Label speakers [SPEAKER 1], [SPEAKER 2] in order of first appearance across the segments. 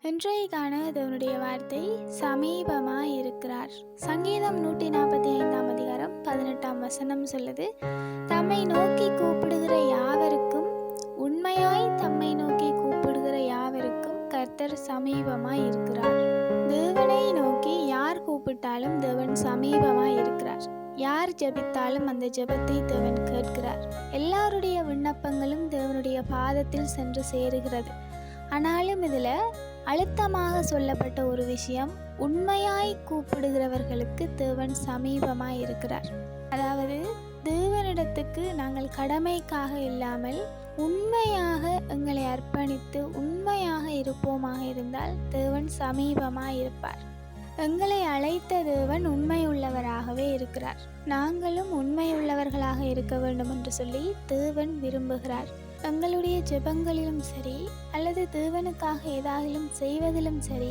[SPEAKER 1] இன்றைக்கான தேவனுடைய வார்த்தை சமீபமாய் இருக்கிறார். சங்கீதம் 145 அதிகாரம் 18 வசனம் சொல்லுது, தம்மை நோக்கி கூப்பிடுகிற யாவருக்கும், உண்மையாய் தம்மை நோக்கி கூப்பிடுகிற யாவருக்கும் கர்த்தர் சமீபமாய் இருக்கிறார். தேவனை நோக்கி யார் கூப்பிட்டாலும் தேவன் சமீபமாய் இருக்கிறார். யார் ஜெபித்தாலும் அந்த ஜெபத்தை தேவன் கேட்கிறார். எல்லாருடைய விண்ணப்பங்களும் தேவனுடைய பாதத்தில் சென்று சேருகிறது. ஆனாலும் இதில் அழுத்தமாக சொல்லப்பட்ட ஒரு விஷயம், உண்மையாய் கூப்பிடுகிறவர்களுக்கு தேவன் சமீபமாய் இருக்கிறார். அதாவது தேவனிடத்துக்கு நாங்கள் கடமைக்காக இல்லாமல் உண்மையாக எங்களை அர்ப்பணித்து உண்மையாக இருப்போமாக இருந்தால் தேவன் சமீபமாய் இருப்பார். எங்களை அழைத்த தேவன் உண்மையுள்ளவராகவே இருக்கிறார். நாங்களும் உண்மையுள்ளவர்களாக இருக்க வேண்டும் என்று சொல்லி தேவன் விரும்புகிறார். எங்களுடைய ஜெபங்களிலும் சரி அல்லது தேவனுக்காக ஏதாகிலும் செய்வதிலும் சரி,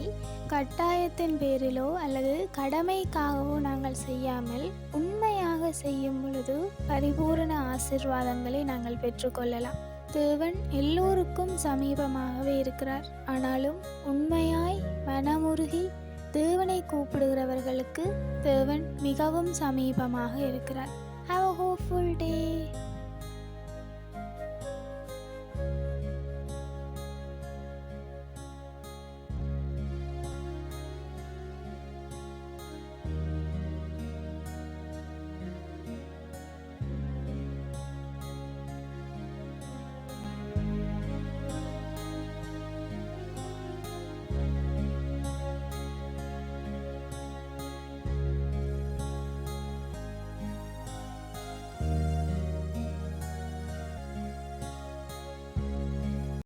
[SPEAKER 1] கட்டாயத்தின் பேரிலோ அல்லது கடமைக்காகவோ நாங்கள் செய்யாமல் உண்மையாக செய்யும் பொழுது பரிபூரண ஆசீர்வாதங்களை நாங்கள் பெற்றுக்கொள்ளலாம். தேவன் எல்லோருக்கும் சமீபமாகவே இருக்கிறார். ஆனாலும் உண்மையாய் மனமுருகி தேவனை கூப்பிடுகிறவர்களுக்கு தேவன் மிகவும் சமீபமாக இருக்கிறார். Have a hopeful day.